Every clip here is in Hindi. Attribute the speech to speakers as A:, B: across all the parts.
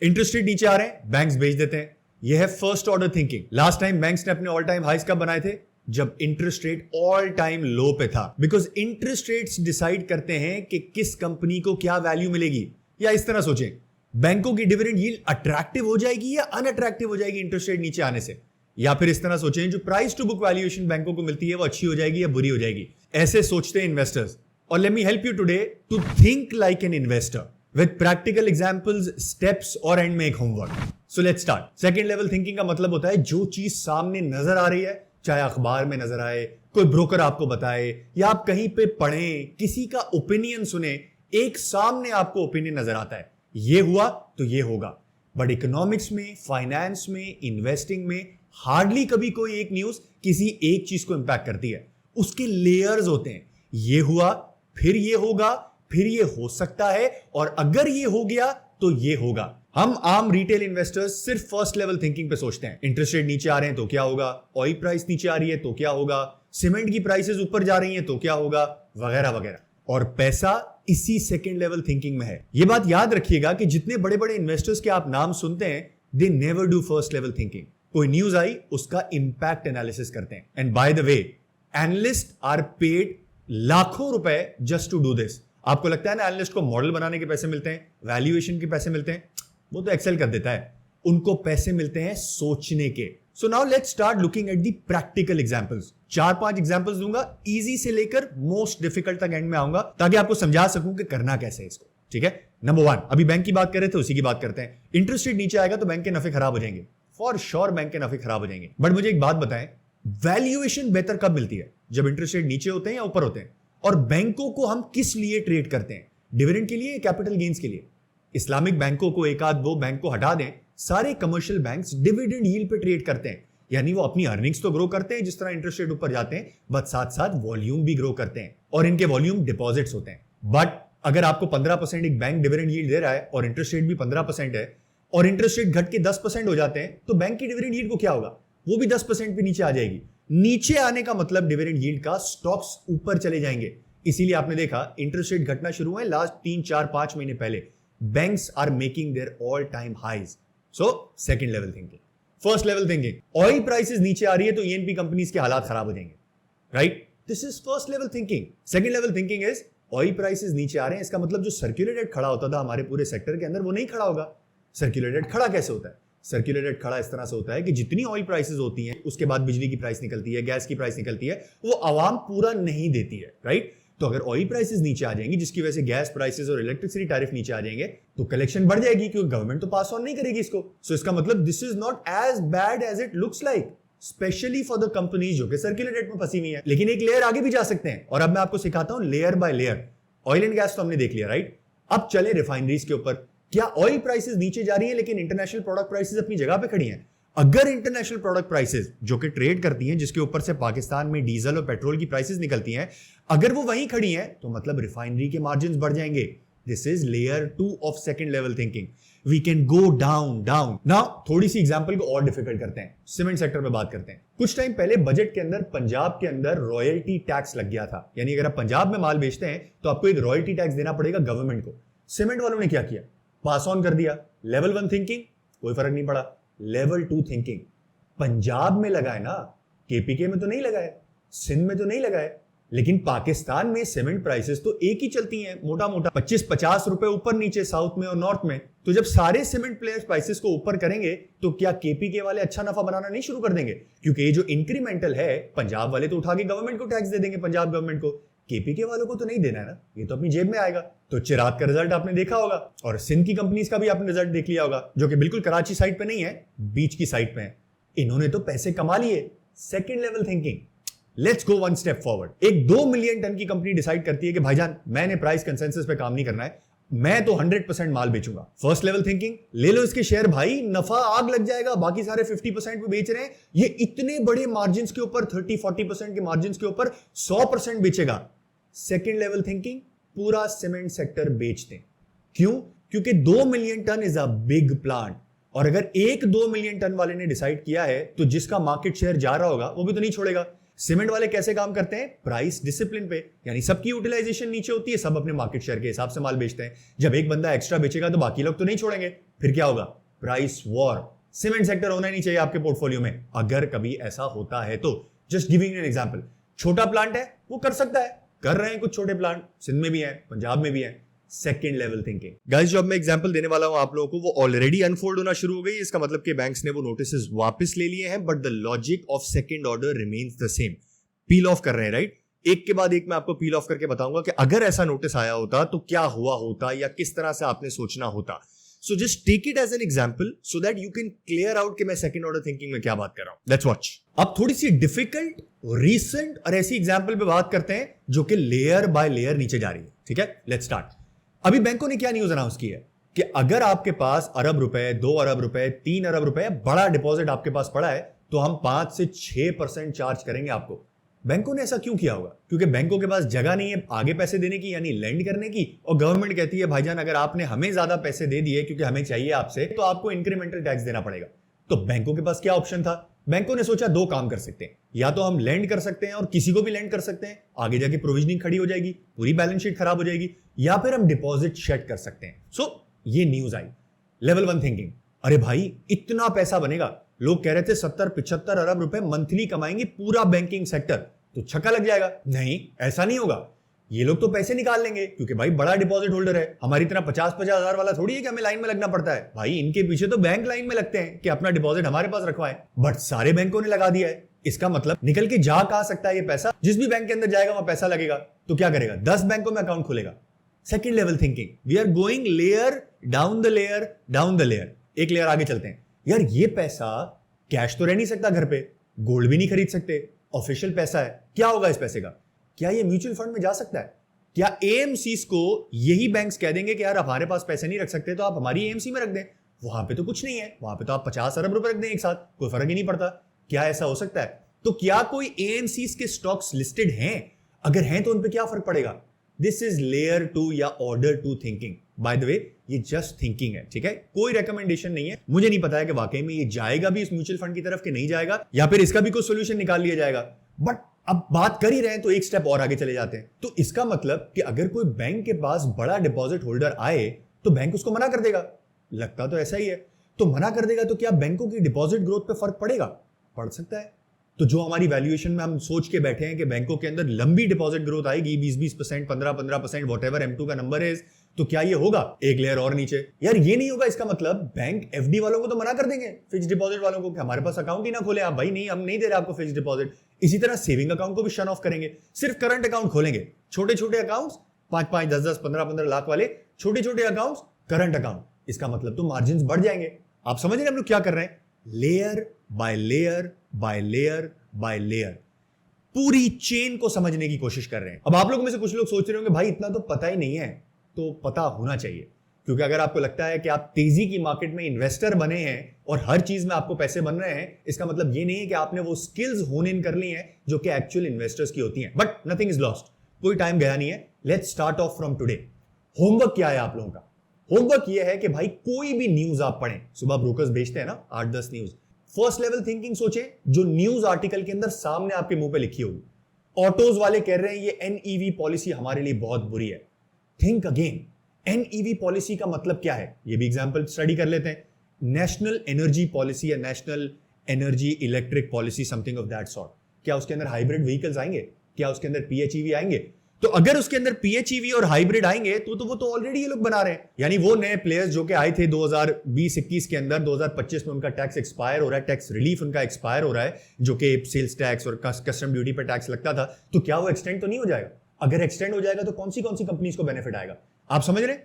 A: इंटरेस्ट रेट नीचे आ रहे हैं, बैंक्स बेच देते हैं। यह है first order thinking. Last time banks ने अपने ऑल टाइम हाइस कब बनाए थे? जब इंटरेस्ट रेट ऑल टाइम लो पे था। बिकॉज इंटरेस्ट रेट्स डिसाइड करते हैं कि किस कंपनी को क्या वैल्यू मिलेगी। या इस तरह सोचें, बैंकों की डिविडेंड यील्ड अट्रैक्टिव हो जाएगी या अनअट्रैक्टिव हो जाएगी इंटरेस्ट रेट नीचे आने से। या फिर इस तरह सोचें, जो प्राइस टू बुक वैल्यूएशन बैंकों को मिलती है वो अच्छी हो जाएगी या बुरी हो जाएगी। ऐसे सोचते हैं इन्वेस्टर्स। और let me help you today to think like an investor with practical examples, steps और end में एक homework. So let's start. Second level thinking का मतलब होता है जो चीज सामने नजर आ रही है, चाहे अखबार में नजर आए, कोई ब्रोकर आपको बताए या आप कहीं पे पढ़ें, किसी का ओपिनियन सुने, एक सामने आपको ओपिनियन नजर आता है, ये हुआ तो ये होगा। बट इकोनॉमिक्स में, फाइनेंस में, इन्वेस्टिंग में हार्डली कभी कोई एक न्यूज किसी एक चीज को इंपैक्ट करती है। उसके लेयर्स होते हैं। ये हुआ, फिर ये होगा, फिर ये हो सकता है, और अगर ये हो गया तो ये होगा। हम आम रिटेल इन्वेस्टर्स सिर्फ फर्स्ट लेवल थिंकिंग पे सोचते हैं। इंटरेस्ट रेट नीचे आ रहे हैं तो क्या होगा, ऑयल प्राइस नीचे आ रही है तो क्या होगा, सीमेंट की प्राइसेस ऊपर जा रही हैं तो क्या होगा, वगैरह वगैरह। और पैसा इसी सेकंड लेवल थिंकिंग में है। ये बात याद रखिएगा कि जितने बड़े बड़े इन्वेस्टर्स के आप नाम सुनते हैं, they never do first level thinking. कोई न्यूज आई, उसका इंपैक्ट एनालिसिस करते हैं। And by the way, analyst are paid लाखों रुपए जस्ट टू डू दिस। आपको लगता है ना एनालिस्ट को मॉडल बनाने के पैसे मिलते हैं, वैल्यूएशन के पैसे मिलते हैं? वो तो एक्सेल कर देता है। उनको पैसे मिलते हैं सोचने के। So now let's start looking at the practical examples. 4-5 examples दूंगा, इजी से लेकर मोस्ट डिफिकल्ट तक एंड में आऊंगा, ताकि आपको समझा सकूं कि करना कैसे है इसको। ठीक है, नंबर 1, अभी बैंक की बात कर रहे थे, उसी की बात करते हैं। इंटरेस्ट रेट नीचे आएगा तो बैंक के नफे खराब हो जाएंगे। फॉर श्योर बैंक के नफे खराब हो जाएंगे। बट मुझे एक बात बताएं, वैल्यूएशन बेहतर कब मिलती है? जब इंटरेस्ट रेट नीचे होते हैं या ऊपर होते हैं? और बैंकों को हम किस लिए ट्रेड करते हैं? डिविडेंड के लिए या कैपिटल गेन्स के लिए? इस्लामिक बैंकों को, एक आध दो बैंक को हटा दें, सारे कमर्शियल बैंक्स डिविडेंड यील्ड पे ट्रेड करते हैं। यानी वो अपनी अर्निंग्स तो ग्रो करते हैं जिस तरह इंटरेस्ट रेट ऊपर जाते हैं, बट साथ साथ वॉल्यूम भी ग्रो करते हैं, और इनके वॉल्यूम डिपॉजिट्स होते हैं। बट अगर आपको 15% एक बैंक डिविडेंड यील्ड दे रहा है और इंटरेस्ट रेट भी 15% है, और इंटरेस्ट रेट घट के 10% हो जाते हैं, तो बैंक की डिविडेंड यील्ड को क्या होगा? वो भी 10% पे नीचे आ जाएगी। नीचे आने का मतलब डिविडेंड यील्ड का स्टॉक्स ऊपर चले जाएंगे। इसीलिए आपने देखा इंटरेस्ट रेट घटना शुरू हुए लास्ट 3-4-5 महीने पहले। Banks are making their all time highs. So second level thinking. First level thinking, oil prices नीचे आ रही है तो ईएनपी कंपनीज के हालात खराब हो जाएंगे। Right, this is first level thinking. Second level thinking is oil prices नीचे आ रहे हैं, इसका मतलब जो सर्कुलर रेट खड़ा होता था हमारे पूरे सेक्टर के अंदर, वो नहीं खड़ा होगा। सर्कुलर रेट खड़ा कैसे होता है? सर्कुलर रेट खड़ा इस तरह से होता है कि जितनी ऑयल प्राइसेस होती हैं, उसके बाद बिजली की प्राइस निकलती है, गैस की प्राइस निकलती है, वो आवाम पूरा नहीं देती है। राइट, तो अगर ऑयल प्राइसेस नीचे आ जाएंगी, जिसकी वजह से गैस प्राइसेस और इलेक्ट्रिसिटी टैरिफ नीचे आ जाएंगे, तो कलेक्शन बढ़ जाएगी, क्योंकि गवर्नमेंट तो पास ऑन नहीं करेगी इसको। सो इसका मतलब this is not as bad as it looks like, specially for the companies जो कि सर्कुलर रेट में फंसी हुई है। लेकिन एक लेयर आगे भी जा सकते हैं, और अब मैं आपको सिखाता हूं layer by layer. Oil and gas तो हमने देख लिया, राइट। अब चले रिफाइनरीज के ऊपर। क्या ऑयल प्राइसेस नीचे जा रही है लेकिन इंटरनेशनल प्रोडक्ट प्राइसेस अपनी जगह पे खड़ी हैं? अगर इंटरनेशनल प्रोडक्ट प्राइसेस जो कि ट्रेड करती हैं, जिसके ऊपर से पाकिस्तान में डीजल और पेट्रोल की प्राइसेस निकलती हैं, अगर वो वहीं खड़ी हैं, तो मतलब रिफाइनरी के मार्जिन्स बढ़ जाएंगे। This is layer 2 of second level thinking. We can go down down. Now थोड़ी सी एग्जांपल को और डिफिकल्ट करते हैं। सीमेंट सेक्टर पे बात करते हैं। कुछ टाइम पहले बजट के अंदर पंजाब के अंदर रॉयल्टी टैक्स लग गया था। यानी अगर आप पंजाब में माल बेचते हैं तो आपको एक रॉयल्टी टैक्स देना पड़ेगा गवर्नमेंट को। सीमेंट वालों ने क्या किया? पास ऑन कर दिया। लेवल 1 थिंकिंग, कोई फर्क नहीं पड़ा। लेवल 2 थिंकिंग, पंजाब में लगाए ना, केपीके में तो नहीं लगाए, सिंध में तो नहीं लगाए, लेकिन पाकिस्तान में सीमेंट प्राइसेस तो एक ही चलती हैं, मोटा मोटा 25-50 रुपए ऊपर नीचे साउथ में और नॉर्थ में। तो जब सारे सीमेंट प्लेयर्स प्राइसेस को ऊपर करेंगे, तो क्या केपीके वाले अच्छा नफा बनाना नहीं शुरू कर देंगे? क्योंकि ये जो इंक्रीमेंटल है, पंजाब वाले तो उठा के गवर्नमेंट को टैक्स दे देंगे, पंजाब गवर्नमेंट को। केपीके वालों को तो नहीं देना है ना, ये तो अपनी जेब में आएगा। तो चिराग का रिजल्ट आपने देखा होगा, और सिंध की कंपनीज का भी आपने रिजल्ट देख लिया होगा, जो कि बिल्कुल कराची साइड पे नहीं है, बीच की साइड पे है। इन्होंने तो पैसे कमा लिए। Second level thinking. Let's go one step forward. एक 2 मिलियन टन की कंपनी डिसाइड करती है कि भाईजान मैंने प्राइस कंसेंसस पे काम नहीं करना है, मैं तो 100% माल बेचूंगा। फर्स्ट लेवल थिंकिंग, ले लो इसके शेयर भाई, नफा आग लग जाएगा, बाकी सारे 50% पे बेच रहे हैं, ये इतने बड़े मार्जिन के ऊपर 30-40% के मार्जिन के ऊपर 100% बेचेगा। सेकेंड लेवल थिंकिंग, पूरा सीमेंट सेक्टर बेच दें। क्यों? क्योंकि 2 million ton is a big plant, और अगर एक 2 मिलियन टन वाले ने डिसाइड किया है, तो जिसका मार्केट शेयर जा रहा होगा वो भी तो नहीं छोड़ेगा। सीमेंट वाले कैसे काम करते हैं? प्राइस डिसिप्लिन पे, यानी सबकी यूटिलाइजेशन नीचे होती है, सब अपने मार्केट शेयर के हिसाब से माल बेचते हैं। जब एक बंदा एक्स्ट्रा बेचेगा तो बाकी लोग तो नहीं छोड़ेंगे, फिर क्या होगा? Price war. सीमेंट सेक्टर होना ही नहीं चाहिए आपके पोर्टफोलियो में अगर कभी ऐसा होता है तो। जस्ट गिविंग एन एग्जांपल, छोटा प्लांट है वो कर सकता है, कर रहे हैं कुछ छोटे प्लांट, सिंध में भी है, पंजाब में भी है। Second level thinking. गाइस जो अब मैं एग्जांपल देने वाला हूं आप लोगों को, वो ऑलरेडी अनफोल्ड होना शुरू हो गई। इसका मतलब कि बैंक्स ने वो नोटिसेस वापस ले लिए हैं, but the logic of second order remains the same. Peel of कर रहे हैं, राइट? एक के बाद एक मैं आपको पील ऑफ करके बताऊंगा कि अगर ऐसा नोटिस आया होता तो क्या हुआ होता या किस तरह से आपने सोचना होता। So just take it as an example so that you can clear out कि मैं सेकंड ऑर्डर थिंकिंग में क्या बात कर रहा हूं। Let's watch. अब थोड़ी सी डिफिकल्ट, रीसेंट और ऐसी एग्जांपल पे बात करते हैं जो कि लेयर बाय लेयर नीचे जा रही है, ठीक है? Let's start. अभी बैंकों ने क्या न्यूज अनाउंस की है कि अगर आपके पास अरब रुपए, 2 अरब रुपए, 3 अरब रुपए बड़ा डिपॉजिट आपके पास पड़ा है तो हम 5 से 6% चार्ज करेंगे आपको। बैंकों ने ऐसा क्यों किया होगा? क्योंकि बैंकों के पास जगह नहीं है आगे पैसे देने की, यानी लेंड करने की, और गवर्नमेंट कहती है भाईजान अगर आपने हमें ज्यादा पैसे दे दिए क्योंकि हमें चाहिए आपसे, तो आपको इंक्रीमेंटल टैक्स देना पड़ेगा। तो बैंकों के पास क्या ऑप्शन था? बैंकों ने सोचा 2 काम कर सकते हैं, या तो हम लेंड कर सकते हैं और किसी को भी लेंड कर सकते हैं, आगे जाके प्रोविजनिंग खड़ी हो जाएगी, पूरी बैलेंस शीट खराब हो जाएगी, या फिर हम डिपॉजिट शेड कर सकते हैं। सो ये न्यूज आई। लेवल 1 थिंकिंग, अरे भाई इतना पैसा बनेगा, लोग कह रहे थे 70-75 अरब रुपए मंथली कमाएंगे पूरा बैंकिंग सेक्टर, तो छक्का लग जाएगा। नहीं, ऐसा नहीं होगा। ये लोग तो पैसे निकाल लेंगे क्योंकि भाई बड़ा डिपॉजिट होल्डर है, हमारी तरह 50-50 हजार वाला थोड़ी है कि हमें लाइन में लगना पड़ता है। भाई इनके पीछे तो बैंक लाइन में लगते हैं कि अपना डिपॉजिट हमारे पास रखवाएं, बट सारे बैंकों ने लगा दिया है। इसका मतलब निकल के जा कहां सकता है ये पैसा? जिस भी बैंक के अंदर जाएगा वहां पैसा लगेगा, तो क्या करेगा? 10 बैंकों में अकाउंट खुलेगा। Second level thinking, we are going layer down the layer down the layer. एक लेयर आगे चलते हैं। यार ये पैसा कैश तो रह नहीं सकता घर पे, गोल्ड भी नहीं खरीद सकते, ऑफिशियल पैसा है, क्या होगा इस पैसे का? क्या ये म्यूचुअल फंड में जा सकता है? क्या एएमसीज को यही बैंक्स कह देंगे कि यार हमारे पास पैसे नहीं रख सकते तो आप हमारी एएमसी में रख दें, वहां पे तो कुछ नहीं है, वहां पे तो आप 50 अरब रुपए रख दें एक साथ, कोई फर्क ही नहीं पड़ता। क्या ऐसा हो सकता है? तो क्या कोई एएमसीज के स्टॉक्स लिस्टेड हैं? अगर हैं तो उन पे क्या फर्क पड़ेगा? दिस इज लेयर 2 या ऑर्डर 2 थिंकिंग। बाय द वे ये जस्ट थिंकिंग है, ठीक है? कोई रेकमेंडेशन नहीं है। मुझे नहीं पता है कि वाकई में ये जाएगा भी इस म्यूचुअल फंड की तरफ कि नहीं जाएगा, या फिर इसका भी कोई सोल्यूशन निकाल लिया जाएगा। बट अब बात कर ही रहे हैं तो एक स्टेप और आगे चले जाते हैं। तो इसका मतलब कि अगर कोई बैंक के पास बड़ा डिपॉजिट होल्डर आए तो बैंक उसको मना कर देगा, लगता तो ऐसा ही है। तो मना कर देगा तो क्या बैंकों की डिपॉजिट ग्रोथ पे फर्क पड़ेगा? पड़ सकता है। तो जो हमारी वैल्यूएशन में हम सोच के बैठे हैं कि बैंकों के अंदर लंबी डिपॉजिट ग्रोथ आएगी 20-20%, 15-15%, वॉटएवर M2 का नंबर है, तो क्या ये होगा? एक लेयर और नीचे। यार ये नहीं होगा। इसका मतलब बैंक एफडी वालों को तो मना कर देंगे, फिक्स डिपॉजिट वालों को कि हमारे पास अकाउंट ही ना खोले आप, भाई नहीं हम नहीं दे रहे आपको फिक्स डिपॉजिट। इसी तरह सेविंग अकाउंट को भी शट ऑफ करेंगे, सिर्फ करंट अकाउंट खोलेंगे। छोटे छोटे अकाउंट्स, 5-5, 10-10, 15-15 लाख वाले छोटे छोटे अकाउंट्स, करंट अकाउंट। इसका मतलब तो मार्जिन बढ़ जाएंगे। आप समझ रहे हैं हम लोग क्या कर रहे हैं? Layer by layer by layer by layer, पूरी चेन को समझने की कोशिश कर रहे हैं। अब आप लोगों में से कुछ लोग सोच रहे होंगे भाई इतना तो पता ही नहीं है, तो पता होना चाहिए। क्योंकि अगर आपको लगता है कि आप तेजी की मार्केट में इन्वेस्टर बने हैं और हर चीज में आपको पैसे बन रहे हैं, इसका मतलब ये नहीं है कि आपने वो स्किल्स होन इन कर ली हैं जो कि एक्चुअल इन्वेस्टर्स की होती हैं। बट नथिंग इज लॉस्ट, कोई टाइम गया नहीं है। Let's start of from today. Homework क्या है आप लोगों का? होमवर्क ये है कि भाई कोई भी न्यूज आप पढ़ें, सुबह ब्रोकर्स भेजते हैं ना 8-10 न्यूज, फर्स्ट लेवल थिंकिंग सोचे जो न्यूज आर्टिकल के अंदर सामने आपके मुंह पे लिखी होगी। ऑटोज वाले कह रहे हैं ये एनईवी पॉलिसी हमारे लिए बहुत बुरी है। थिंक अगेन, एनईवी पॉलिसी का मतलब क्या है? ये भी एग्जांपल स्टडी कर लेते हैं। नेशनल एनर्जी पॉलिसी या national energy electric policy, something of that sort. क्या उसके अंदर हाइब्रिड व्हीकल्स आएंगे? क्या उसके अंदर पीएचईवी आएंगे? तो अगर उसके अंदर पीएचईवी और हाइब्रिड आएंगे तो वो तो ऑलरेडी ये लोग बना रहे हैं। यानी वो नए प्लेयर्स जो कि आए थे 2020-21 के अंदर, 2025 में उनका टैक्स एक्सपायर हो रहा है, टैक्स रिलीफ उनका एक्सपायर हो रहा है, जो कि सेल्स टैक्स और कस्टम ड्यूटी पर टैक्स लगता था। तो क्या वो एक्सटेंड तो नहीं हो जाएगा? अगर एक्सटेंड हो जाएगा तो कौन सी कंपनीज को बेनिफिट आएगा? आप समझ रहे?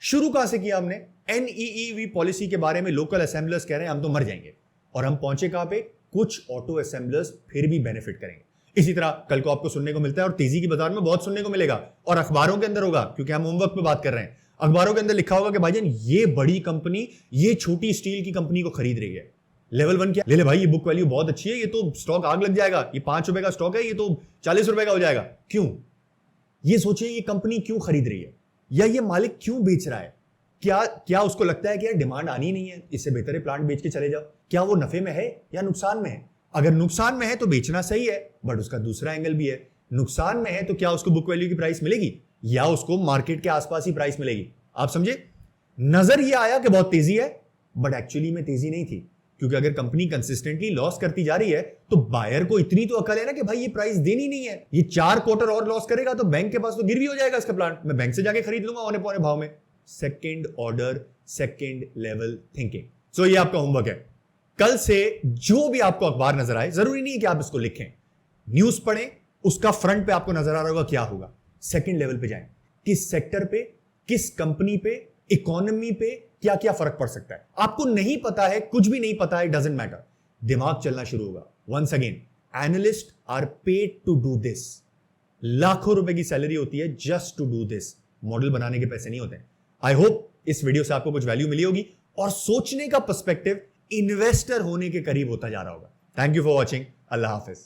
A: शुरू कहां से किया हमने? एनईईवी पॉलिसी के बारे में लोकल असेंबलर्स कह रहे हैं हम तो मर जाएंगे, और हम पहुंचे कहां पे? कुछ ऑटो असेंबलर्स फिर भी बेनिफिट करेंगे। इसी तरह कल को आपको सुनने को मिलता है और तेजी की बाजार में बहुत सुनने को मिलेगा, और अखबारों के अंदर होगा, क्योंकि हम होमवर्क पे बात कर रहे हैं। अखबारों के अंदर लिखा होगा कि भाईजान ये बड़ी कंपनी ये छोटी स्टील की कंपनी को खरीद रही है। लेवल 1 क्या? ले ले भाई, ये बुक वैल्यू बहुत अच्छी है, ये तो स्टॉक आग लग जाएगा, ये 5 रुपए का स्टॉक है, ये तो 40 रुपए का हो जाएगा। क्यों? ये सोचिए ये कंपनी क्यों खरीद रही है, या ये मालिक क्यों बेच रहा है? क्या उसको लगता है कि यार डिमांड आनी नहीं है, इससे बेहतर है प्लांट बेच के चले जाओ? क्या वो नफे में है या नुकसान में है? अगर नुकसान में है तो बेचना सही है, बट उसका दूसरा एंगल भी है, नुकसान में है तो क्या उसको बुक वैल्यू की प्राइस मिलेगी या उसको मार्केट के आसपास ही प्राइस मिलेगी? आप समझे? नजर ये आया कि बहुत तेजी है, बट एक्चुअली में तेजी नहीं थी, क्योंकि अगर कंपनी कंसिस्टेंटली लॉस करती जा रही है तो बायर को इतनी तो अकल है ना कि भाई ये प्राइस देनी नहीं है, ये 4 क्वार्टर और लॉस करेगा तो बैंक के पास तो गिरवी हो जाएगा इसका प्लांट, मैं बैंक से जाके खरीद लूंगा औने पौने भाव में। Second order, second level thinking. So ये आपका होमवर्क है। कल से जो भी आपको अखबार नजर आए, जरूरी नहीं है कि आप इसको लिखें, न्यूज पढ़ें, उसका फ्रंट पे आपको नजर आ रहा होगा क्या होगा, सेकेंड लेवल पे जाएं, किस सेक्टर पे, किस कंपनी पे, इकोनॉमी पे क्या क्या फर्क पड़ सकता है। आपको नहीं पता है, कुछ भी नहीं पता है, डजंट मैटर, दिमाग चलना शुरू होगा। Once again, analyst are paid to do this. लाखों रुपए की सैलरी होती है just to do this, model बनाने के पैसे नहीं होते। आई होप इस वीडियो से आपको कुछ वैल्यू मिली होगी और सोचने का पर्सपेक्टिव इन्वेस्टर होने के करीब होता जा रहा होगा। Thank you for watching. Allah Hafiz.